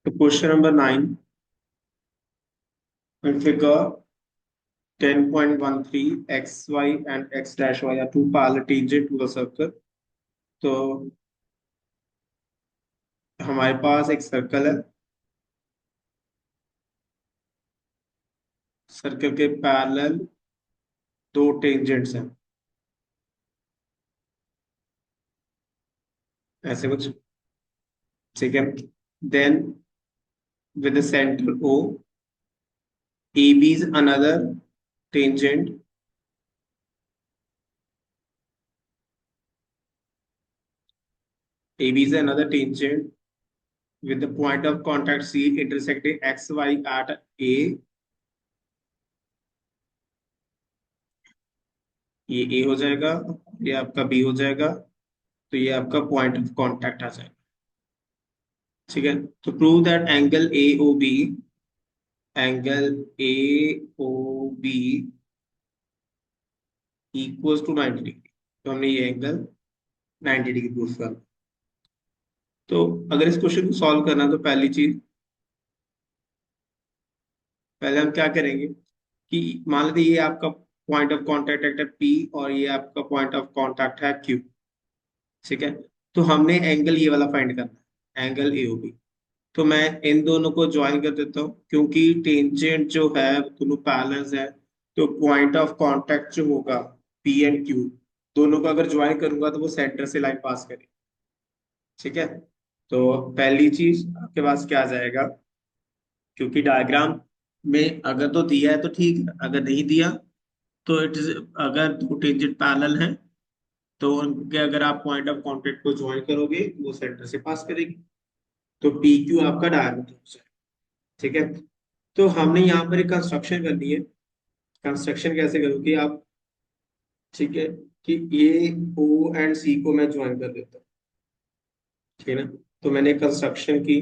तो question number 9 in figure 10.13 xy and x dash y are two parallel tangent to the circle. तो हमारे पास एक circle है, circle के पैरेलल दो टेंजेंट्स हैं, ऐसे कुछ। ठीक है, then with the center O, AB is another tangent, AB is another tangent with the point of contact C intersecting xy at A। ये A हो जाएगा, ये आपका B हो जाएगा, तो ये आपका पॉइंट ऑफ कांटेक्ट आ जाएगा। ठीक है, तो prove that angle A O B equals to 90 degree. तो हमने ये एंगल 90 डिग्री प्रूफ कर। तो अगर इस क्वेश्चन को सॉल्व करना है तो पहली चीज, पहले हम क्या करेंगे कि मान लेते ये आपका पॉइंट ऑफ कांटेक्ट है पी और ये आपका पॉइंट ऑफ कांटेक्ट है क्यू। ठीक है, तो हमने एंगल ये वाला फाइंड करना है, एंगल एओबी। तो मैं इन दोनों को ज्वाइन कर देता हूँ क्योंकि टेंजेंट जो है दोनों पैरेलल है। तो पॉइंट ऑफ कांटेक्ट जो होगा पी एंड क्यू, दोनों को अगर ज्वाइन करूंगा तो वो सेंटर से लाइन पास करेगी। ठीक है, तो पहली चीज आपके पास क्या आ जाएगा, क्योंकि डायग्राम में अगर तो दिया है तो ठीक है, अगर नहीं दिया तो इट इज, अगर दो टेंजेंट पैरेलल हैं तो उनके अगर आप पॉइंट ऑफ कांटेक्ट को ज्वाइन करोगे तो वो सेंटर से पास करेगी। तो पी क्यू आपका डायमीटर हो जाएगा। ठीक है, तो हमने यहाँ पर एक कंस्ट्रक्शन करनी है। कंस्ट्रक्शन कैसे करोगे आप? ठीक है, कि ए ओ एंड सी को मैं ज्वाइन कर देता हूँ। ठीक है ना, तो मैंने कंस्ट्रक्शन की,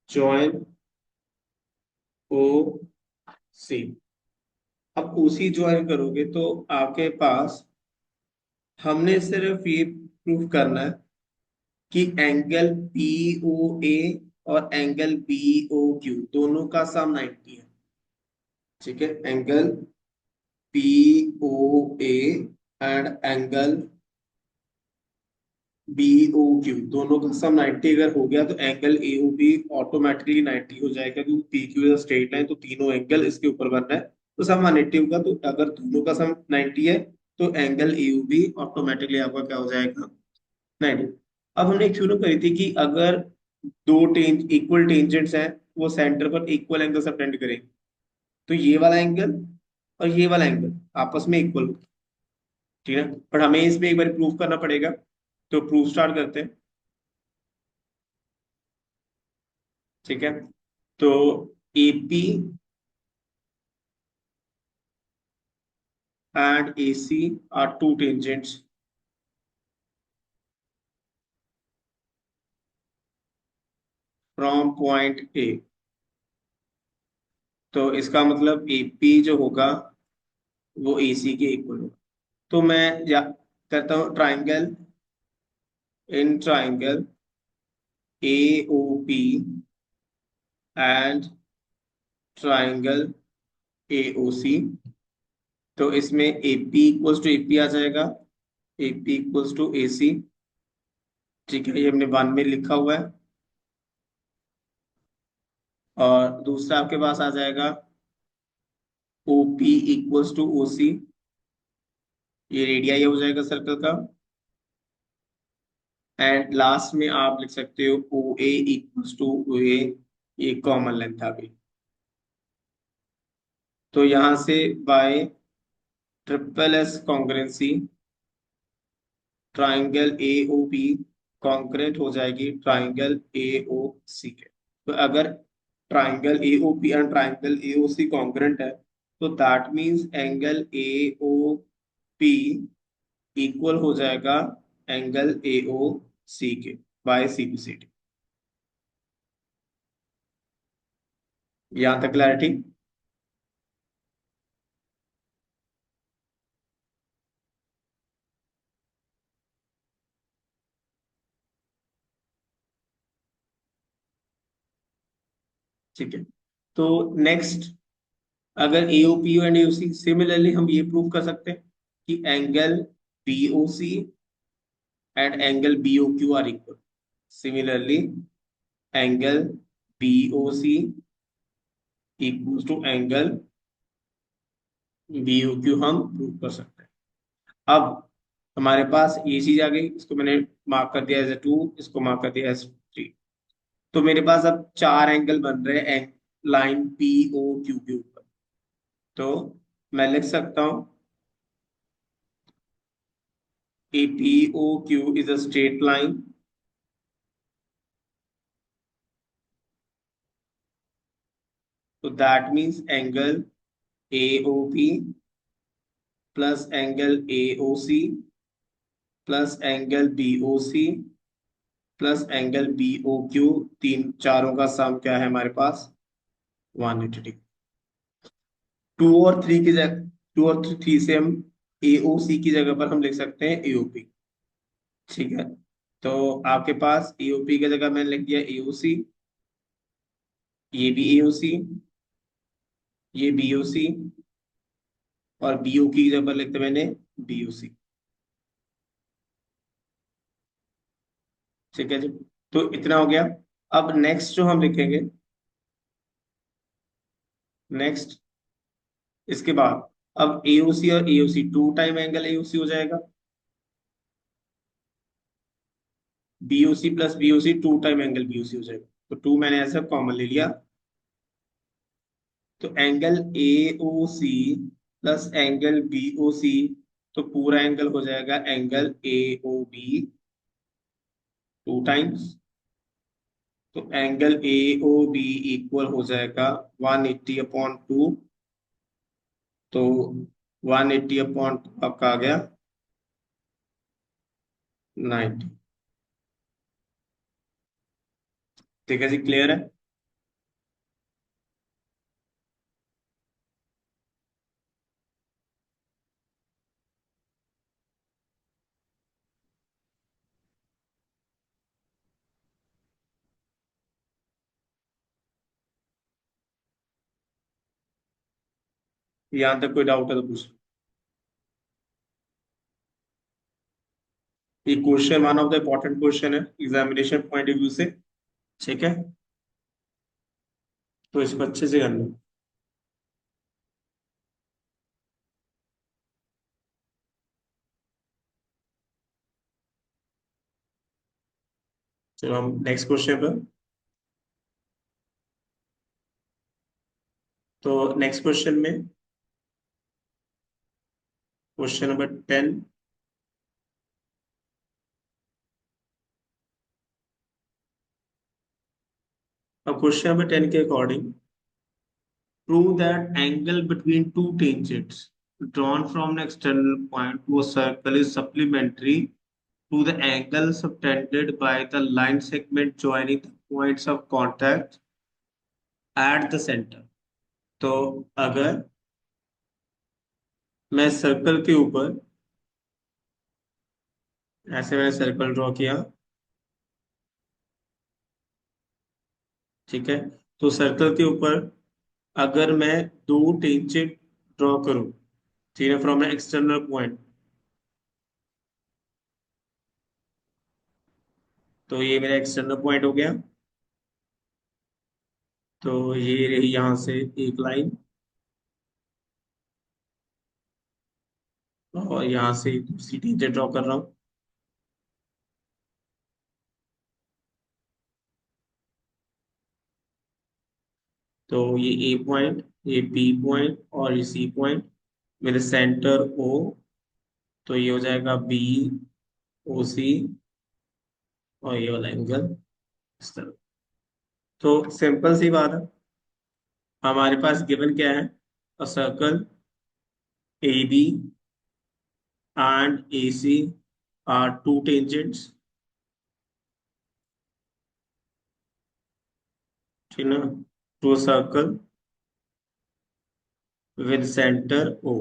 ज्वाइन ओ सी। अब ओसी ज्वाइन करोगे तो आपके पास, हमने सिर्फ ये प्रूफ करना है कि एंगल पी ओ ए और एंगल बी ओ क्यू दोनों का सम 90 है। ठीक है, angle P O A and angle B O Q दोनों का सम 90 अगर हो गया तो angle A O B automatically 90 हो जाएगा, क्योंकि P Q is straight line, तो तीनों एंगल इसके ऊपर बनना है। तो सम 180 होगा, तो अगर दोनों का सम 90 है तो angle A O B automatically आपका क्या हो जाएगा, 90। अब हमने एक शुरू करी थी कि अगर दो इक्वल टेंजेंट्स हैं, वो सेंटर पर इक्वल एंगल सबटेंड करें, तो ये वाला एंगल और ये वाला एंगल आपस में इक्वल। ठीक है, पर हमें इसमें एक बार प्रूफ करना पड़ेगा। तो प्रूफ स्टार्ट करते हैं। ठीक है, तो AP and AC are two tangents from point A. तो इसका मतलब एपी जो होगा वो एसी के इक्वल होगा। तो मैं या करता हूँ triangle, in triangle A O P and triangle A O C. तो इसमें एपी इक्वल्स टू एपी आ जाएगा, AP equals to A C. ठीक है, ये हमने वन में लिखा हुआ है। और दूसरा आपके पास आ जाएगा ओपी इक्वल्स टू ओ सी, ये रेडियाई हो जाएगा सर्कल का। एंड लास्ट में आप लिख सकते हो ओ ए इक्वल्स टू ओ ए, ये कॉमन लेंथ आ गई। तो यहां से by triple S congruency triangle A O B congruent हो जाएगी ट्राइंगल ए ओ सी के। तो अगर triangle A O B and triangle A O C congruent है तो that means angle A O P equal हो जाएगा एंगल ए ओ सी के by C B C D. यहां तक क्लैरिटी? ठीक है। तो नेक्स्ट, अगर एओपी एंड एओसी, सिमिलरली हम ये प्रूव कर सकते हैं कि angle BOC and angle BOQ are equal. Similarly angle BOC equal to angle BOQ हम प्रूव कर सकते हैं। अब हमारे पास ये चीज आ गई, इसको मैंने मार्क कर दिया एज 2, इसको मार्क कर दिया एज 3। तो मेरे पास अब चार एंगल बन रहे हैं लाइन पी ओ क्यू के ऊपर। तो मैं लिख सकता हूं कि P O Q is a straight line, तो that means angle A O P plus angle A O C plus angle B O C plus angle B O Q, तीन चारों का सम क्या है हमारे पास, 180 डिग्री। टू और three की जगह, टू और थ्री से हम एओसी की जगह पर हम लिख सकते हैं एओपी। ठीक है। तो आपके पास एओपी की जगह मैंने लिख दिया एओसी, ये भी एओसी, ये बीओसी, और बीओ की जगह पर लिखते मैंने बीओसी। ठीक है जी। तो इतना हो गया। अब नेक्स्ट जो हम लिखेंगे, नेक्स्ट इसके बाद, अब एओसी और AOC, two time angle AOC हो जाएगा, BOC plus BOC two time angle BOC हो जाएगा। तो टू मैंने ऐसा कॉमन ले लिया। तो angle A O C plus angle B O C, तो पूरा एंगल हो जाएगा angle A O B two times. तो angle A O B equal हो जाएगा 180/2। तो 180/2 आपका आ गया 90। ठीक है जी, क्लियर है। यहाँ तक कोई डाउट है तो पूछ। ये question one of the important question है एग्जामिनेशन पॉइंट ऑफ व्यू से। ठीक है, तो इसको अच्छे से कर लो। चलो हम नेक्स्ट क्वेश्चन पर। तो नेक्स्ट क्वेश्चन में, क्वेश्चन नंबर 10। अब क्वेश्चन नंबर 10 के according, prove that angle between two tangents drawn from an external point to a circle is supplementary to the angle subtended by the line segment joining the points of contact at the center। तो अगर मैं circle के ऊपर, ऐसे मैंने circle draw किया, ठीक है, तो सर्कल के ऊपर अगर मैं दो टेंजेंट ड्रॉ करूं, ठीक है, फ्रॉम एन एक्सटर्नल पॉइंट, तो ये मेरा एक्सटर्नल पॉइंट हो गया। तो ये रही यहाँ से एक लाइन, और यहाँ से दूसरी टेंजेंट ड्रॉ कर रहा हूँ। तो ये ए पॉइंट, ये बी पॉइंट और ये सी पॉइंट, मेरे सेंटर ओ, तो ये हो जाएगा बी ओ सी, और ये वाला एंगल इस तरह। तो सिंपल सी बात है, हमारे पास गिवन क्या है, a circle A B and A C are two tangents, ठीक है ना, to circle with centre O.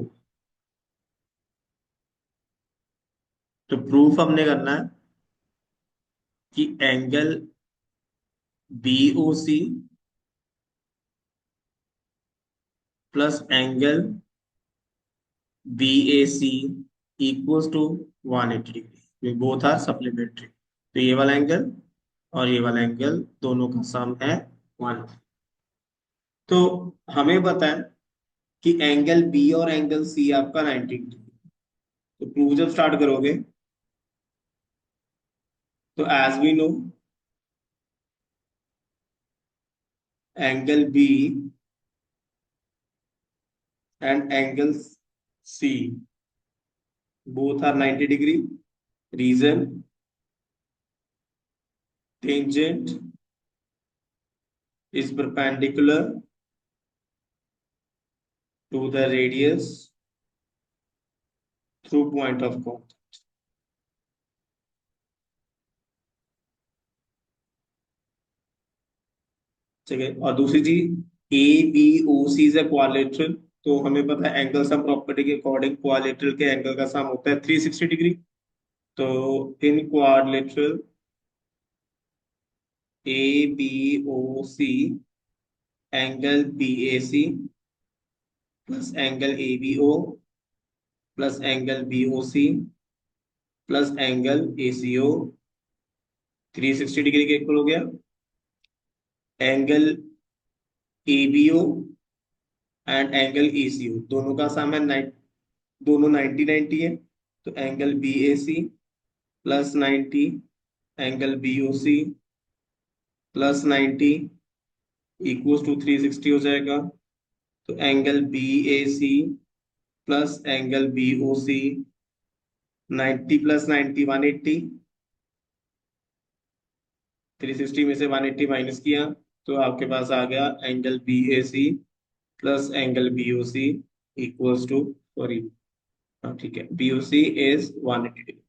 तो प्रूफ हमने करना है कि angle B O C plus angle B A C equals to 180 degree, both are supplementary. तो ये वाला एंगल और ये वाला एंगल दोनों का सम है 1। तो हमें पता है कि एंगल बी और एंगल सी आपका 90 डिग्री। तो प्रूफ जब स्टार्ट करोगे तो as we know angle B and angle C both are 90 degree. Reason, tangent is perpendicular to the radius through point of contact. ठीक है, और दूसरी चीज A B O C is quadrilateral. तो हमें पता है एंगल सम प्रॉपर्टी के अकॉर्डिंग क्वाड्रिलेटरल के एंगल का सम होता है 360 डिग्री। तो in quadrilateral A B O C angle B A C plus angle A B O plus angle B O C plus angle A C O 360 degree के equal हो गया। Angle A B O and angle E C O दोनों का sum है दोनों 90-90 है। तो angle B A C plus 90 angle B O C plus 90 equals to 360 हो जाएगा। तो angle B A C plus angle B O C 90 plus 90 180। 360 में से 180 माइनस किया तो आपके पास आ गया angle B A C plus angle B O C equals to, sorry, हाँ ठीक है, B O C is 180 degree.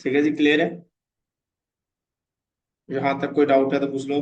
ठीक है जी, क्लियर है? यहाँ तक कोई डाउट है तो पूछ लो।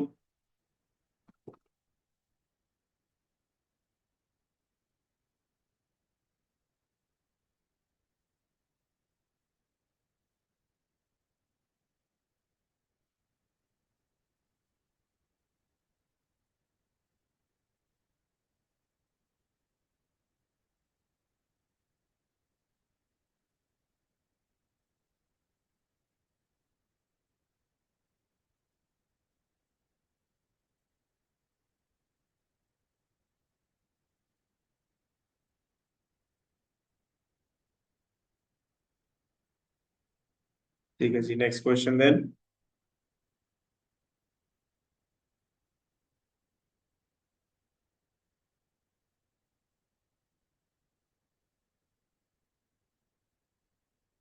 ठीक है जी, next question then.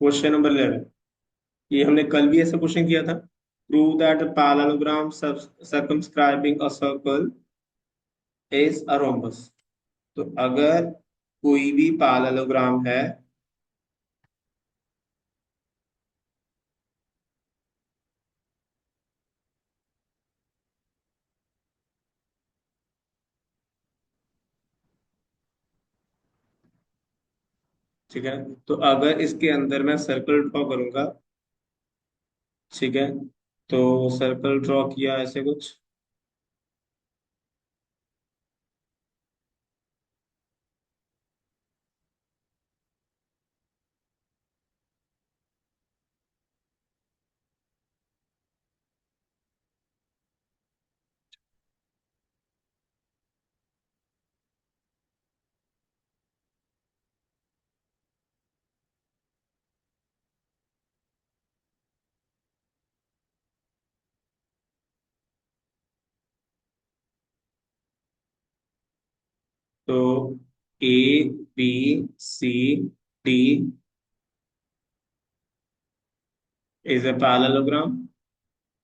Question number 11, ये हमने कल भी ऐसा क्वेश्चन किया था। Prove that parallelogram circumscribing a circle is a rhombus. तो अगर कोई भी पैरेललोग्राम है, ठीक है, तो अगर इसके अंदर मैं सर्कल ड्रॉ करूंगा, ठीक है, तो सर्कल ड्रॉ किया ऐसे कुछ, तो A B C D is a parallelogram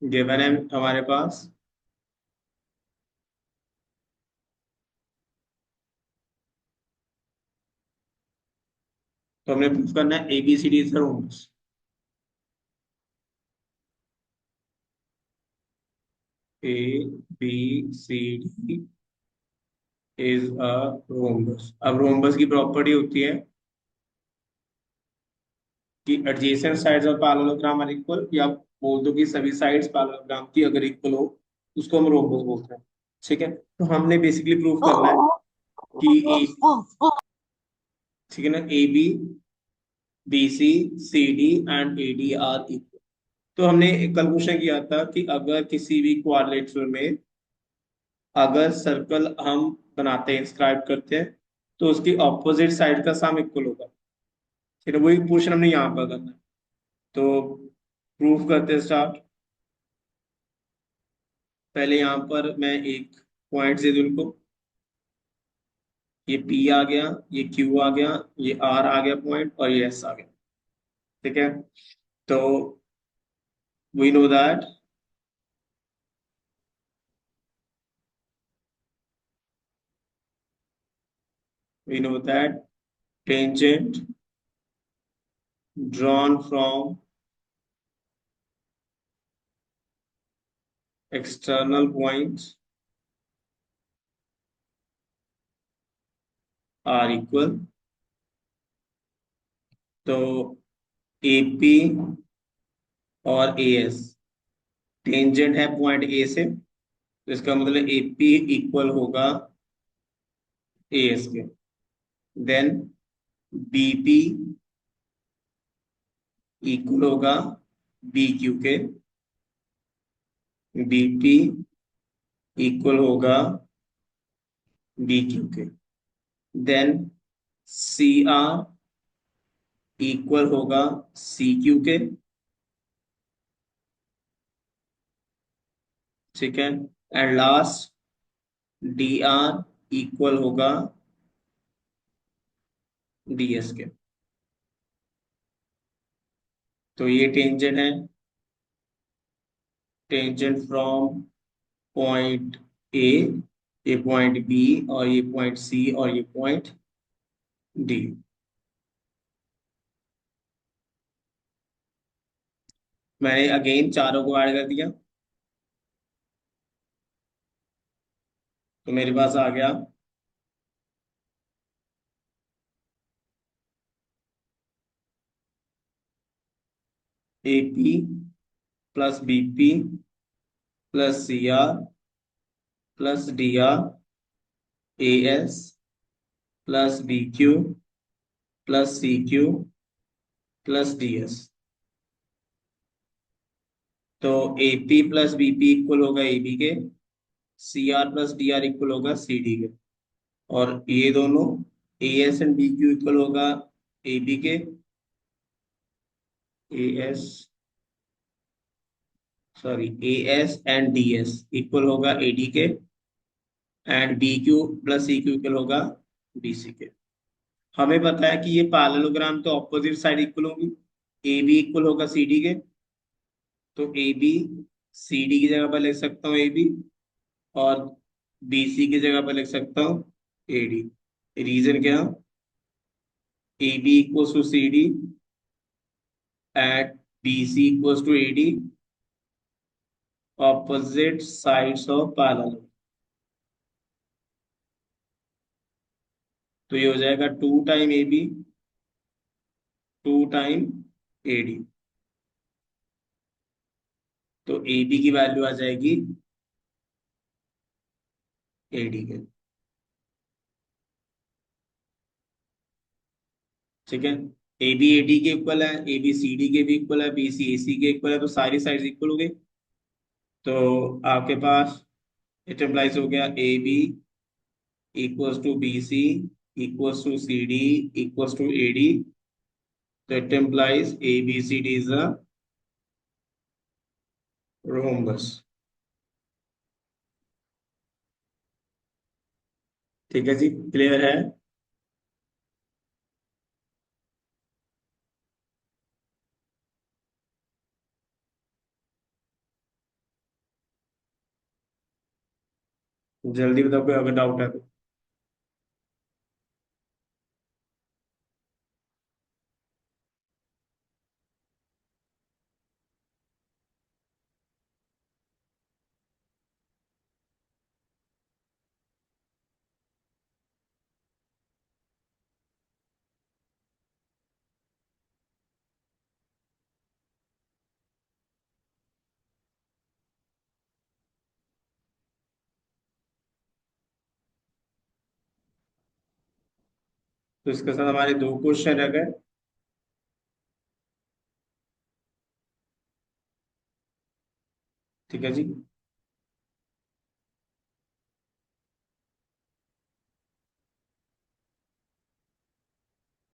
given है हमारे पास। तो हमने प्रूफ करना है A B C D is rhombus. A B C D is a rhombus. अब रोम्बस की प्रॉपर्टी होती है कि adjacent sides of parallelogram are equal, या बोल दो कि सभी साइड्स पैरेललोग्राम की अगर इक्वल हो, उसको हम रोम्बस बोलते हैं। ठीक है, तो हमने बेसिकली प्रूव करना है कि ए, ठीक है ना, A B, B C, C D and A D are equal. तो हमने कल क्वेश्चन किया था कि अगर किसी भी क्वाड्रिलेटरल में अगर सर्कल हम बनाते हैं, इंस्क्राइब करते हैं, तो उसकी ऑपोजिट साइड का सम इक्वल होगा। ठीक है, वही क्वेश्चन हमने यहाँ पर करना है। तो प्रूफ करते हैं, स्टार्ट। पहले यहाँ पर मैं एक पॉइंट दे दूँ उनको, ये P आ गया, ये Q आ गया, ये R आ गया पॉइंट, और ये S आ गया। ठीक है, तो we know that we know that tangent drawn from external points are equal। तो AP और AS टेंजेंट है पॉइंट ए से, तो इसका मतलब AP इक्वल होगा AS के। देन BP इक्वल होगा BQ के। BP इक्वल होगा BQ के। देन CR इक्वल होगा CQ के। ठीक है, एंड लास्ट DR इक्वल होगा DS के। तो ये टेंजेंट है, टेंजेंट फ्रॉम पॉइंट ए, ये पॉइंट बी, और ये पॉइंट सी, और ये पॉइंट डी। मैंने अगेन चारों को ऐड कर दिया, तो मेरे पास आ गया AP plus BP plus CR plus DR, AS plus BQ plus CQ plus DS। तो AP प्लस BP इक्वल होगा AB के, CR प्लस DR इक्वल होगा CD के, और ये दोनों AS एंड BQ इक्वल होगा AB के। AS, sorry, AS and DS equal होगा AD के, and BQ plus CQ equal होगा BC के। हमें पता है कि ये पैरेललोग्राम तो ऑपोजिट साइड इक्वल होगी, AB इक्वल होगा CD के। तो AB CD की जगह पर लिख सकता हूँ AB, और BC की जगह पर लिख सकता हूँ AD। रीजन क्या, AB equals to CD and BC equals to AD, opposite sides of parallel. तो ये हो जाएगा 2 टाइम AB, 2 टाइम AD। तो AB की वैल्यू आ जाएगी AD के। ठीक है, AB AD के इक्वल है, ABCD के भी इक्वल है, BC AC के इक्वल है, तो सारी साइड्स इक्वल हो गई। तो आपके पास इट इम्प्लाइज हो गया AB equals to BC equals to CD equals to AD। तो it implies ABCD is a rhombus। ठीक है जी, क्लियर है। जल्दी बताओ कोई अगर डाउट है तो। तो इसके साथ हमारे दो क्वेश्चन रह गए। ठीक है जी।